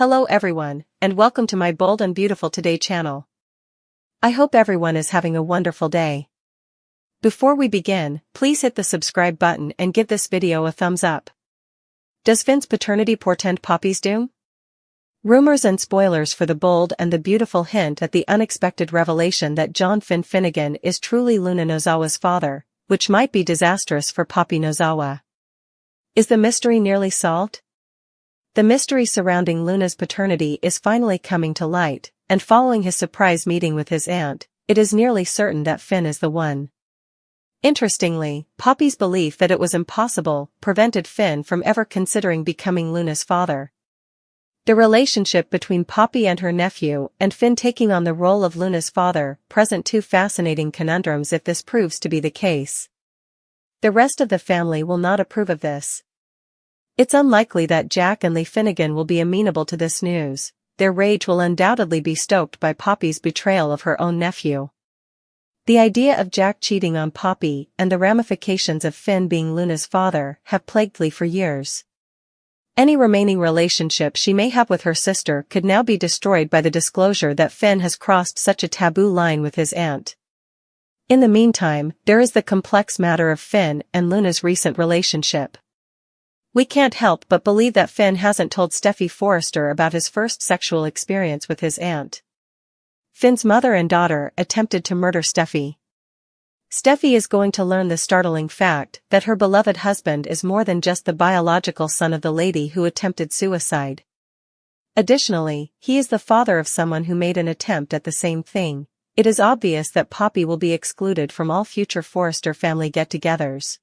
Hello everyone, and welcome to my Bold and Beautiful Today channel. I hope everyone is having a wonderful day. Before we begin, please hit the subscribe button and give this video a thumbs up. Does Finn's paternity portend Poppy's doom? Rumors and spoilers for The Bold and the Beautiful hint at the unexpected revelation that John Finn Finnegan is truly Luna Nozawa's father, which might be disastrous for Poppy Nozawa. Is the mystery nearly solved? The mystery surrounding Luna's paternity is finally coming to light, and following his surprise meeting with his aunt, it is nearly certain that Finn is the one. Interestingly, Poppy's belief that it was impossible prevented Finn from ever considering becoming Luna's father. The relationship between Poppy and her nephew and Finn taking on the role of Luna's father present two fascinating conundrums if this proves to be the case. The rest of the family will not approve of this. It's unlikely that Jack and Lee Finnegan will be amenable to this news. Their rage will undoubtedly be stoked by Poppy's betrayal of her own nephew. The idea of Jack cheating on Poppy and the ramifications of Finn being Luna's father have plagued Lee for years. Any remaining relationship she may have with her sister could now be destroyed by the disclosure that Finn has crossed such a taboo line with his aunt. In the meantime, there is the complex matter of Finn and Luna's recent relationship. We can't help but believe that Finn hasn't told Steffi Forrester about his first sexual experience with his aunt. Finn's mother and daughter attempted to murder Steffi. Steffi is going to learn the startling fact that her beloved husband is more than just the biological son of the lady who attempted suicide. Additionally, he is the father of someone who made an attempt at the same thing. It is obvious that Poppy will be excluded from all future Forrester family get-togethers.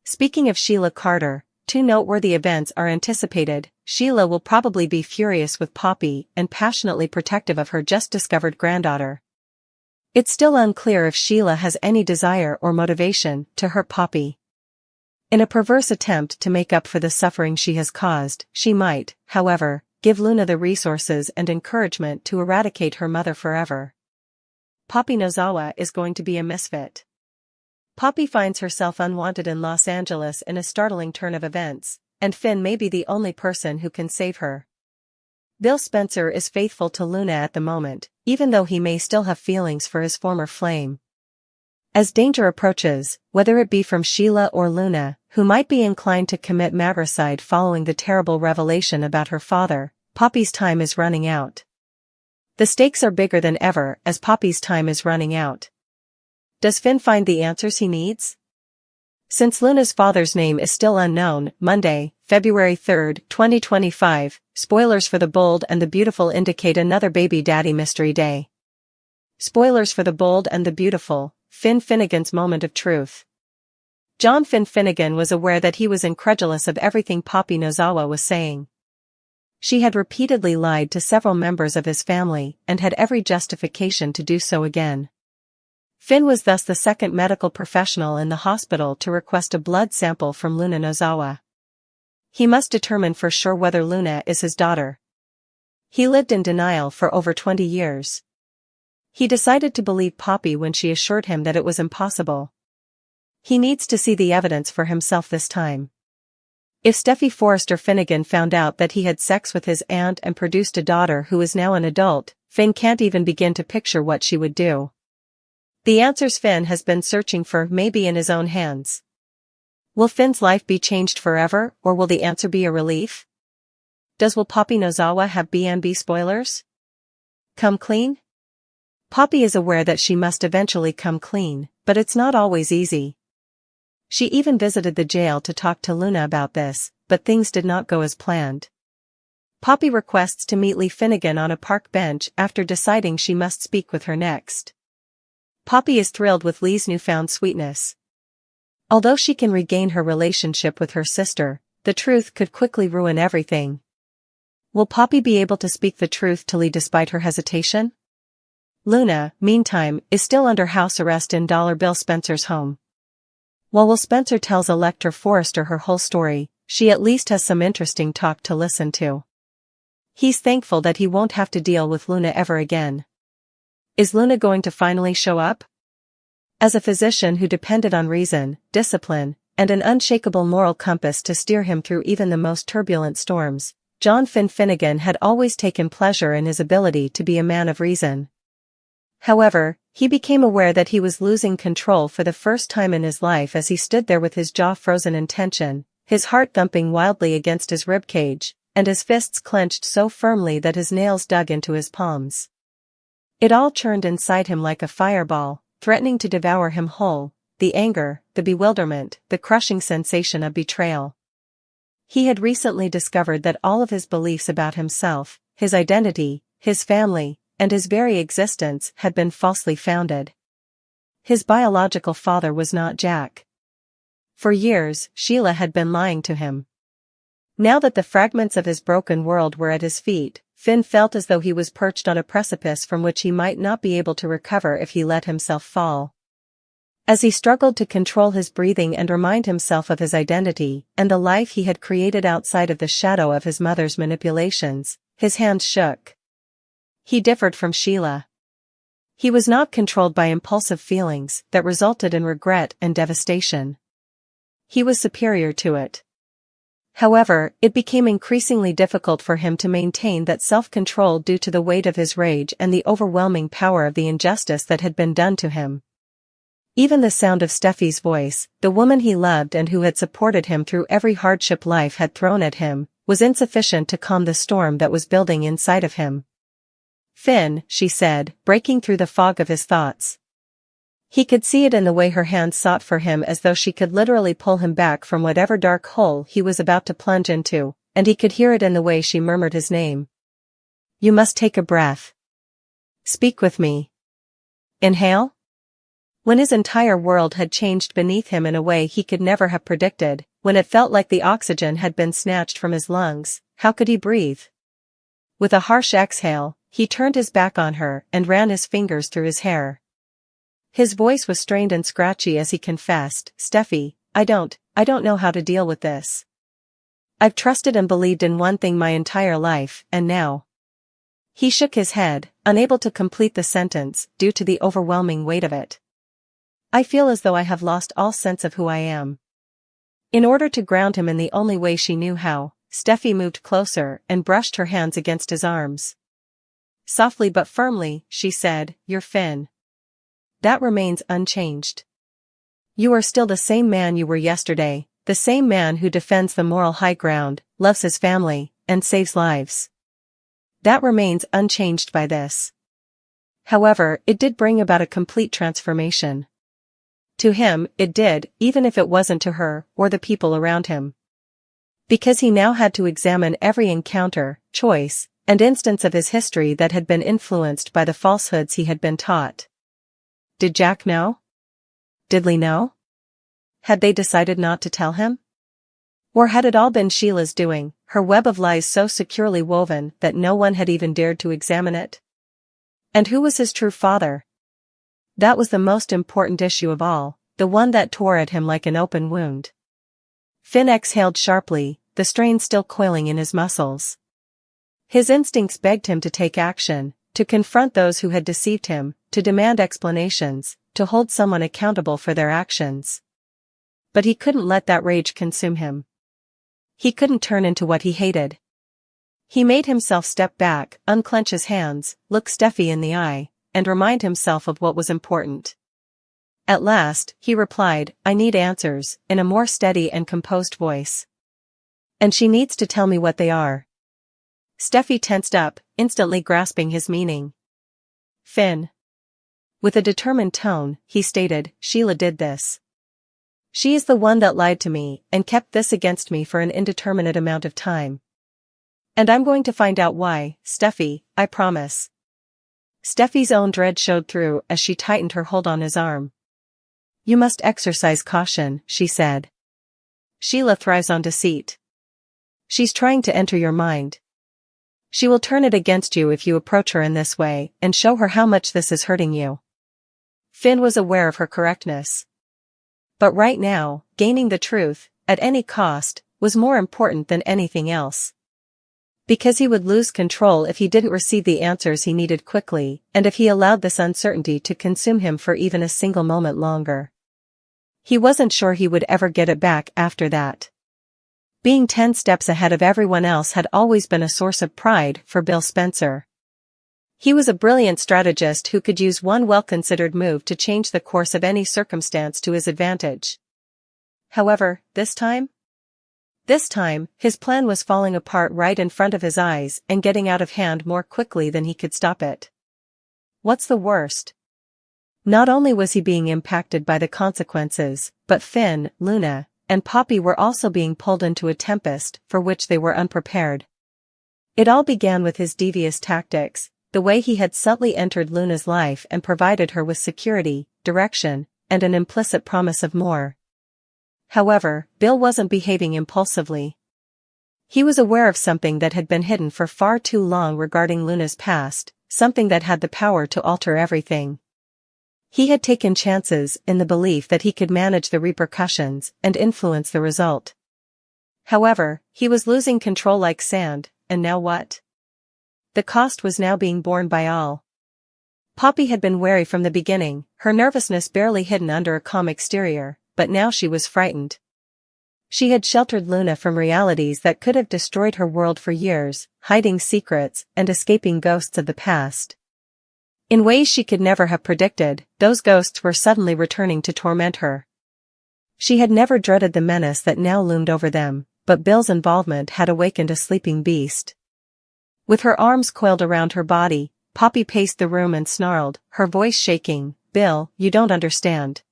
Speaking of Sheila Carter, two noteworthy events are anticipated. Sheila will probably be furious with Poppy and passionately protective of her just-discovered granddaughter. It's still unclear if Sheila has any desire or motivation to hurt Poppy. In a perverse attempt to make up for the suffering she has caused, she might, however, give Luna the resources and encouragement to eradicate her mother forever. Poppy Nozawa is going to be a misfit. Poppy finds herself unwanted in Los Angeles in a startling turn of events, and Finn may be the only person who can save her. Bill Spencer is faithful to Luna at the moment, even though he may still have feelings for his former flame. As danger approaches, whether it be from Sheila or Luna, who might be inclined to commit matricide following the terrible revelation about her father, Poppy's time is running out. The stakes are bigger than ever as Poppy's time is running out. Does Finn find the answers he needs? Since Luna's father's name is still unknown, Monday, February 3, 2025, spoilers for The Bold and the Beautiful indicate another baby daddy mystery day. Spoilers for The Bold and the Beautiful, Finn Finnegan's moment of truth. John Finn Finnegan was aware that he was incredulous of everything Poppy Nozawa was saying. She had repeatedly lied to several members of his family and had every justification to do so again. Finn was thus the second medical professional in the hospital to request a blood sample from Luna Nozawa. He must determine for sure whether Luna is his daughter. He lived in denial for over 20 years. He decided to believe Poppy when she assured him that it was impossible. He needs to see the evidence for himself this time. If Steffi Forrester Finnegan found out that he had sex with his aunt and produced a daughter who is now an adult, Finn can't even begin to picture what she would do. The answers Finn has been searching for may be in his own hands. Will Finn's life be changed forever, or will the answer be a relief? Will Poppy Nozawa have B&B spoilers? Come clean? Poppy is aware that she must eventually come clean, but it's not always easy. She even visited the jail to talk to Luna about this, but things did not go as planned. Poppy requests to meet Lee Finnegan on a park bench after deciding she must speak with her next. Poppy is thrilled with Lee's newfound sweetness. Although she can regain her relationship with her sister, the truth could quickly ruin everything. Will Poppy be able to speak the truth to Lee despite her hesitation? Luna, meantime, is still under house arrest in Bill Spencer's home. While Will Spencer tells Elector Forrester her whole story, she at least has some interesting talk to listen to. He's thankful that he won't have to deal with Luna ever again. Is Luna going to finally show up? As a physician who depended on reason, discipline, and an unshakable moral compass to steer him through even the most turbulent storms, John Finnegan had always taken pleasure in his ability to be a man of reason. However, he became aware that he was losing control for the first time in his life as he stood there with his jaw frozen in tension, his heart thumping wildly against his ribcage, and his fists clenched so firmly that his nails dug into his palms. It all churned inside him like a fireball, threatening to devour him whole, the anger, the bewilderment, the crushing sensation of betrayal. He had recently discovered that all of his beliefs about himself, his identity, his family, and his very existence had been falsely founded. His biological father was not Jack. For years, Sheila had been lying to him. Now that the fragments of his broken world were at his feet, Finn felt as though he was perched on a precipice from which he might not be able to recover if he let himself fall. As he struggled to control his breathing and remind himself of his identity and the life he had created outside of the shadow of his mother's manipulations, his hands shook. He differed from Sheila. He was not controlled by impulsive feelings that resulted in regret and devastation. He was superior to it. However, it became increasingly difficult for him to maintain that self-control due to the weight of his rage and the overwhelming power of the injustice that had been done to him. Even the sound of Steffi's voice, the woman he loved and who had supported him through every hardship life had thrown at him, was insufficient to calm the storm that was building inside of him. "Finn," she said, breaking through the fog of his thoughts. He could see it in the way her hands sought for him, as though she could literally pull him back from whatever dark hole he was about to plunge into, and he could hear it in the way she murmured his name. "You must take a breath. Speak with me. Inhale." When his entire world had changed beneath him in a way he could never have predicted, when it felt like the oxygen had been snatched from his lungs, how could he breathe? With a harsh exhale, he turned his back on her and ran his fingers through his hair. His voice was strained and scratchy as he confessed, "Steffi, I don't know how to deal with this. I've trusted and believed in one thing my entire life, and now." He shook his head, unable to complete the sentence due to the overwhelming weight of it. "I feel as though I have lost all sense of who I am." In order to ground him in the only way she knew how, Steffi moved closer and brushed her hands against his arms. Softly but firmly, she said, "You're Finn. That remains unchanged. You are still the same man you were yesterday, the same man who defends the moral high ground, loves his family, and saves lives. That remains unchanged by this." However, it did bring about a complete transformation. To him, it did, even if it wasn't to her or the people around him. Because he now had to examine every encounter, choice, and instance of his history that had been influenced by the falsehoods he had been taught. Did Jack know? Did Lee know? Had they decided not to tell him? Or had it all been Sheila's doing, her web of lies so securely woven that no one had even dared to examine it? And who was his true father? That was the most important issue of all, the one that tore at him like an open wound. Finn exhaled sharply, the strain still coiling in his muscles. His instincts begged him to take action, to confront those who had deceived him, to demand explanations, to hold someone accountable for their actions. But he couldn't let that rage consume him. He couldn't turn into what he hated. He made himself step back, unclench his hands, look Steffi in the eye, and remind himself of what was important. At last, he replied, "I need answers," in a more steady and composed voice. "And she needs to tell me what they are." Steffi tensed up, instantly grasping his meaning. "Finn." With a determined tone, he stated, "Sheila did this. She is the one that lied to me and kept this against me for an indeterminate amount of time. And I'm going to find out why, Steffi, I promise." Steffi's own dread showed through as she tightened her hold on his arm. "You must exercise caution," she said. "Sheila thrives on deceit. She's trying to enter your mind. She will turn it against you if you approach her in this way and show her how much this is hurting you." Finn was aware of her correctness. But right now, gaining the truth, at any cost, was more important than anything else. Because he would lose control if he didn't receive the answers he needed quickly, and if he allowed this uncertainty to consume him for even a single moment longer. He wasn't sure he would ever get it back after that. Being 10 steps ahead of everyone else had always been a source of pride for Bill Spencer. He was a brilliant strategist who could use one well-considered move to change the course of any circumstance to his advantage. However, this time, his plan was falling apart right in front of his eyes and getting out of hand more quickly than he could stop it. What's the worst? Not only was he being impacted by the consequences, but Finn, Luna, and Poppy were also being pulled into a tempest for which they were unprepared. It all began with his devious tactics, the way he had subtly entered Luna's life and provided her with security, direction, and an implicit promise of more. However, Bill wasn't behaving impulsively. He was aware of something that had been hidden for far too long regarding Luna's past, something that had the power to alter everything. He had taken chances in the belief that he could manage the repercussions and influence the result. However, he was losing control like sand, and now what? The cost was now being borne by all. Poppy had been wary from the beginning, her nervousness barely hidden under a calm exterior, but now she was frightened. She had sheltered Luna from realities that could have destroyed her world for years, hiding secrets and escaping ghosts of the past. In ways she could never have predicted, those ghosts were suddenly returning to torment her. She had never dreaded the menace that now loomed over them, but Bill's involvement had awakened a sleeping beast. With her arms coiled around her body, Poppy paced the room and snarled, her voice shaking, "Bill, you don't understand.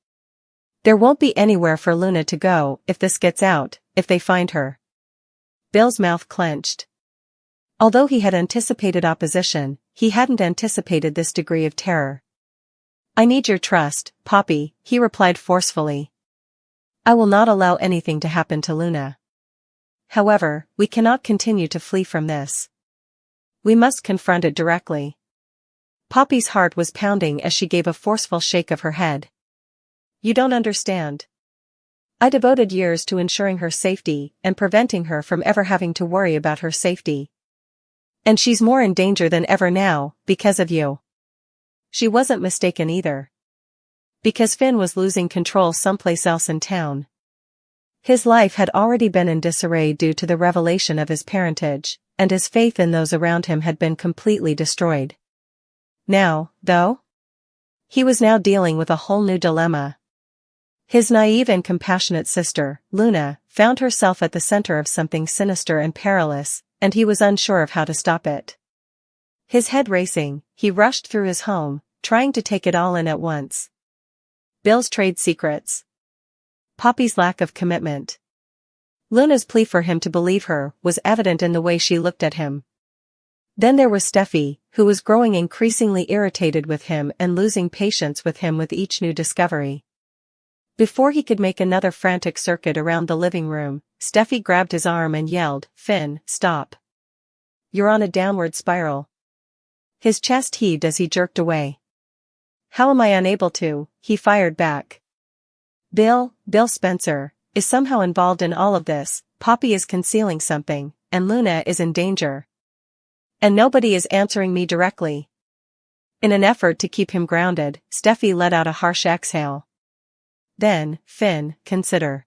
There won't be anywhere for Luna to go if this gets out, if they find her." Bill's mouth clenched. Although he had anticipated opposition, he hadn't anticipated this degree of terror. "I need your trust, Poppy," he replied forcefully. "I will not allow anything to happen to Luna. However, we cannot continue to flee from this. We must confront it directly." Poppy's heart was pounding as she gave a forceful shake of her head. "You don't understand. I devoted years to ensuring her safety and preventing her from ever having to worry about her safety. And she's more in danger than ever now, because of you." She wasn't mistaken either. Because Finn was losing control someplace else in town. His life had already been in disarray due to the revelation of his parentage, and his faith in those around him had been completely destroyed. Now, though, he was now dealing with a whole new dilemma. His naive and compassionate sister, Luna, found herself at the center of something sinister and perilous, and he was unsure of how to stop it. His head racing, he rushed through his home, trying to take it all in at once. Bill's trade secrets. Poppy's lack of commitment. Luna's plea for him to believe her was evident in the way she looked at him. Then there was Steffi, who was growing increasingly irritated with him and losing patience with him with each new discovery. Before he could make another frantic circuit around the living room, Steffi grabbed his arm and yelled, "Finn, stop. You're on a downward spiral." His chest heaved as he jerked away. "How am I unable to?" he fired back. Bill Spencer, is somehow involved in all of this. Poppy is concealing something, and Luna is in danger. And nobody is answering me directly." In an effort to keep him grounded, Steffi let out a harsh exhale. "Then, Finn, consider.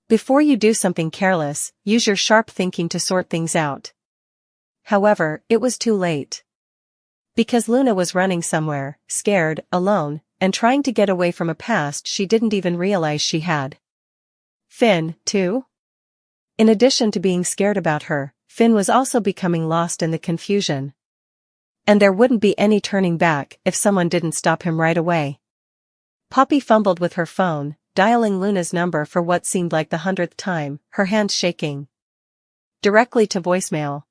Before you do something careless, use your sharp thinking to sort things out." However, it was too late. Because Luna was running somewhere, scared, alone, and trying to get away from a past she didn't even realize she had. Finn, too? In addition to being scared about her, Finn was also becoming lost in the confusion. And there wouldn't be any turning back if someone didn't stop him right away. Poppy fumbled with her phone, dialing Luna's number for what seemed like the 100th time, her hands shaking. Directly to voicemail.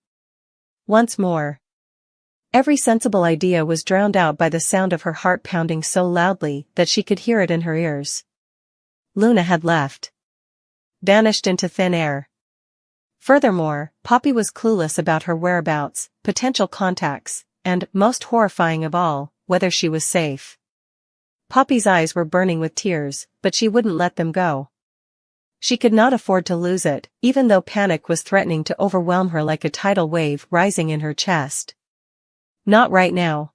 Once more. Every sensible idea was drowned out by the sound of her heart pounding so loudly that she could hear it in her ears. Luna had left. Vanished into thin air. Furthermore, Poppy was clueless about her whereabouts, potential contacts, and, most horrifying of all, whether she was safe. Poppy's eyes were burning with tears, but she wouldn't let them go. She could not afford to lose it, even though panic was threatening to overwhelm her like a tidal wave rising in her chest. Not right now.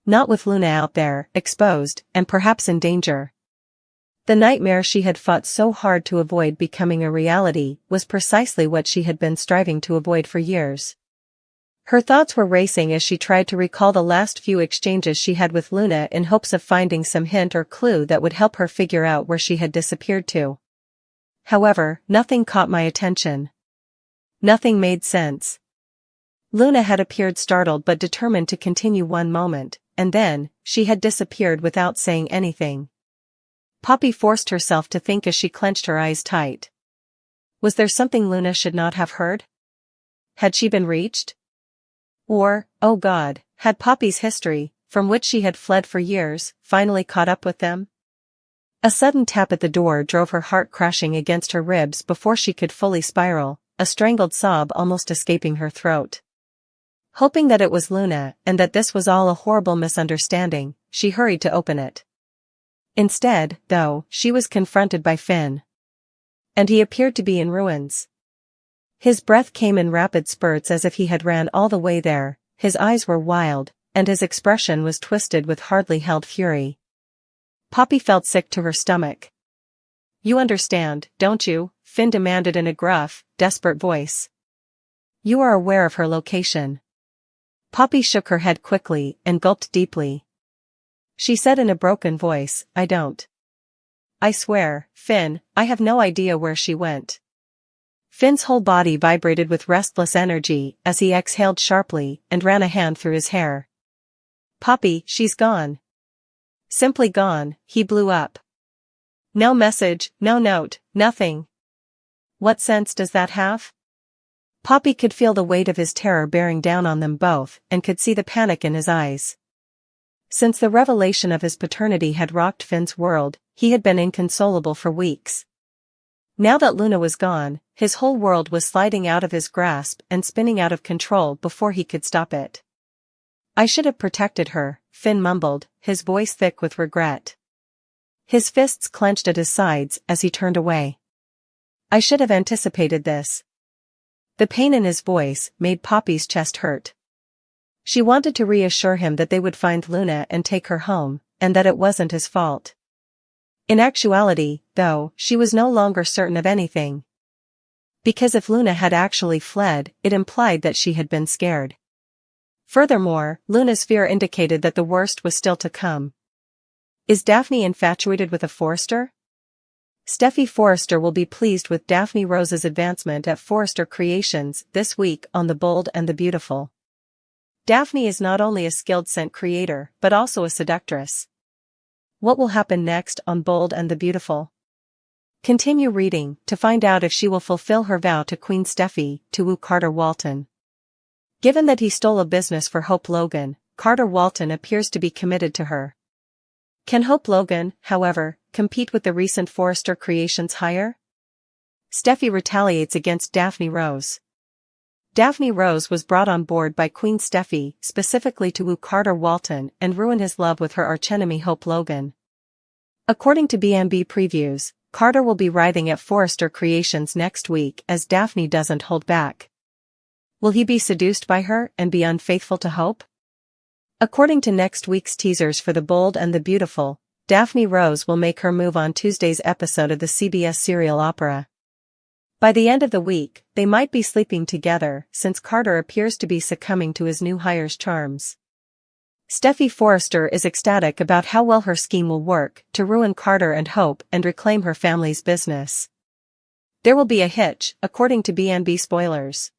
Not with Luna out there, exposed, and perhaps in danger. The nightmare she had fought so hard to avoid becoming a reality was precisely what she had been striving to avoid for years. Her thoughts were racing as she tried to recall the last few exchanges she had with Luna in hopes of finding some hint or clue that would help her figure out where she had disappeared to. However, nothing caught my attention. Nothing made sense. Luna had appeared startled but determined to continue one moment, and then, she had disappeared without saying anything. Poppy forced herself to think as she clenched her eyes tight. Was there something Luna should not have heard? Had she been reached? Or, oh God, had Poppy's history, from which she had fled for years, finally caught up with them? A sudden tap at the door drove her heart crashing against her ribs before she could fully spiral, a strangled sob almost escaping her throat. Hoping that it was Luna and that this was all a horrible misunderstanding, she hurried to open it. Instead, though, she was confronted by Finn. And he appeared to be in ruins. His breath came in rapid spurts as if he had ran all the way there, his eyes were wild, and his expression was twisted with hardly held fury. Poppy felt sick to her stomach. "You understand, don't you?" Finn demanded in a gruff, desperate voice. "You are aware of her location." Poppy shook her head quickly and gulped deeply. She said in a broken voice, "I don't. I swear, Finn, I have no idea where she went." Finn's whole body vibrated with restless energy as he exhaled sharply and ran a hand through his hair. "Poppy, she's gone. Simply gone," he blew up. "No message, no note, nothing. What sense does that have?" Poppy could feel the weight of his terror bearing down on them both and could see the panic in his eyes. Since the revelation of his paternity had rocked Finn's world, he had been inconsolable for weeks. Now that Luna was gone, his whole world was sliding out of his grasp and spinning out of control before he could stop it. "I should have protected her," Finn mumbled, his voice thick with regret. His fists clenched at his sides as he turned away. "I should have anticipated this." The pain in his voice made Poppy's chest hurt. She wanted to reassure him that they would find Luna and take her home, and that it wasn't his fault. In actuality, though, she was no longer certain of anything. Because if Luna had actually fled, it implied that she had been scared. Furthermore, Luna's fear indicated that the worst was still to come. Is Daphne infatuated with a Forrester? Steffi Forrester will be pleased with Daphne Rose's advancement at Forrester Creations this week on The Bold and the Beautiful. Daphne is not only a skilled scent creator but also a seductress. What will happen next on Bold and the Beautiful? Continue reading to find out if she will fulfill her vow to Queen Steffi to woo Carter Walton. Given that he stole a business for Hope Logan, Carter Walton appears to be committed to her. Can Hope Logan, however, compete with the recent Forrester Creations hire? Steffi retaliates against Daphne Rose. Daphne Rose was brought on board by Queen Steffi specifically to woo Carter Walton and ruin his love with her archenemy Hope Logan. According to BMB previews, Carter will be writhing at Forrester Creations next week as Daphne doesn't hold back. Will he be seduced by her and be unfaithful to Hope? According to next week's teasers for The Bold and the Beautiful, Daphne Rose will make her move on Tuesday's episode of the CBS serial opera. By the end of the week, they might be sleeping together since Carter appears to be succumbing to his new hire's charms. Steffi Forrester is ecstatic about how well her scheme will work to ruin Carter and Hope and reclaim her family's business. There will be a hitch, according to BNB spoilers.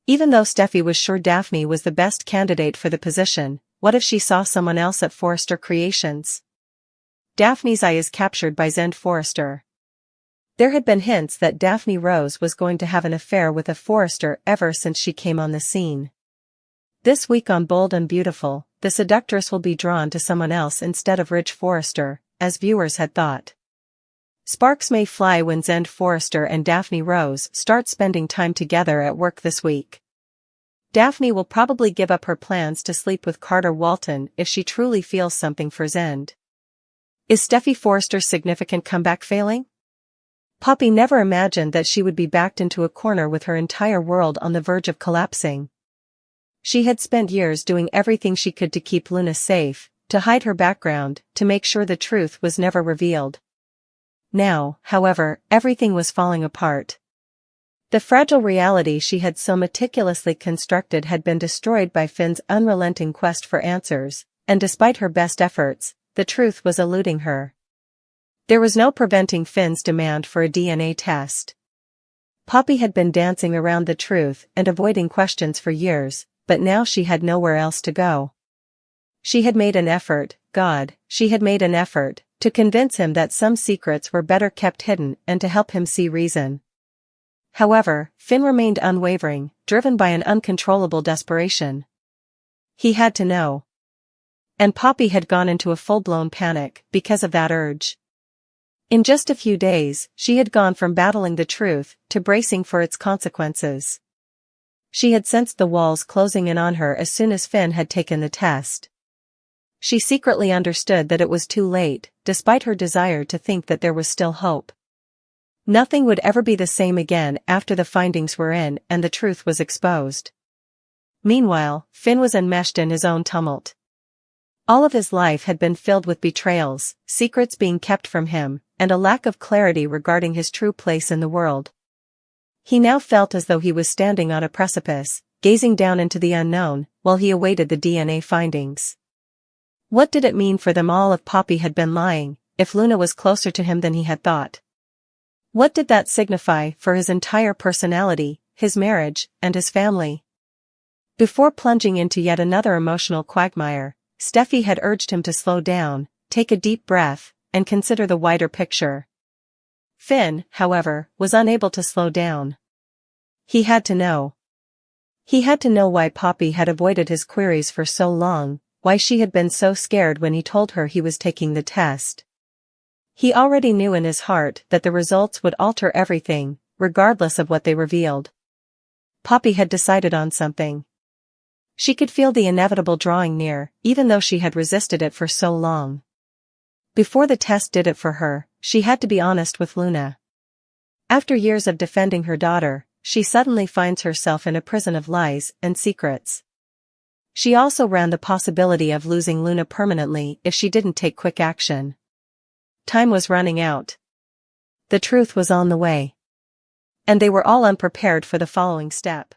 Even though Steffi was sure Daphne was the best candidate for the position, what if she saw someone else at Forrester Creations? Daphne's eye is captured by Zend Forrester. There had been hints that Daphne Rose was going to have an affair with a Forrester ever since she came on the scene. This week on Bold and Beautiful, the seductress will be drawn to someone else instead of Rich Forrester, as viewers had thought. Sparks may fly when Zend Forrester and Daphne Rose start spending time together at work this week. Daphne will probably give up her plans to sleep with Carter Walton if she truly feels something for Zend. Is Steffi Forrester's significant comeback failing? Poppy never imagined that she would be backed into a corner with her entire world on the verge of collapsing. She had spent years doing everything she could to keep Luna safe, to hide her background, to make sure the truth was never revealed. Now, however, everything was falling apart. The fragile reality she had so meticulously constructed had been destroyed by Finn's unrelenting quest for answers, and despite her best efforts, the truth was eluding her. There was no preventing Finn's demand for a DNA test. Poppy had been dancing around the truth and avoiding questions for years, but now she had nowhere else to go. She had made an effort, she had made an effort, to convince him that some secrets were better kept hidden and to help him see reason. However, Finn remained unwavering, driven by an uncontrollable desperation. He had to know. And Poppy had gone into a full-blown panic because of that urge. In just a few days, she had gone from battling the truth to bracing for its consequences. She had sensed the walls closing in on her as soon as Finn had taken the test. She secretly understood that it was too late, despite her desire to think that there was still hope. Nothing would ever be the same again after the findings were in and the truth was exposed. Meanwhile, Finn was enmeshed in his own tumult. All of his life had been filled with betrayals, secrets being kept from him, and a lack of clarity regarding his true place in the world. He now felt as though he was standing on a precipice, gazing down into the unknown, while he awaited the DNA findings. What did it mean for them all if Poppy had been lying, if Luna was closer to him than he had thought? What did that signify for his entire personality, his marriage, and his family? Before plunging into yet another emotional quagmire, Steffi had urged him to slow down, take a deep breath, and consider the wider picture. Finn, however, was unable to slow down. He had to know. He had to know why Poppy had avoided his queries for so long, why she had been so scared when he told her he was taking the test. He already knew in his heart that the results would alter everything, regardless of what they revealed. Poppy had decided on something. She could feel the inevitable drawing near, even though she had resisted it for so long. Before the test did it for her, she had to be honest with Luna. After years of defending her daughter, she suddenly finds herself in a prison of lies and secrets. She also ran the possibility of losing Luna permanently if she didn't take quick action. Time was running out. The truth was on the way. And they were all unprepared for the following step.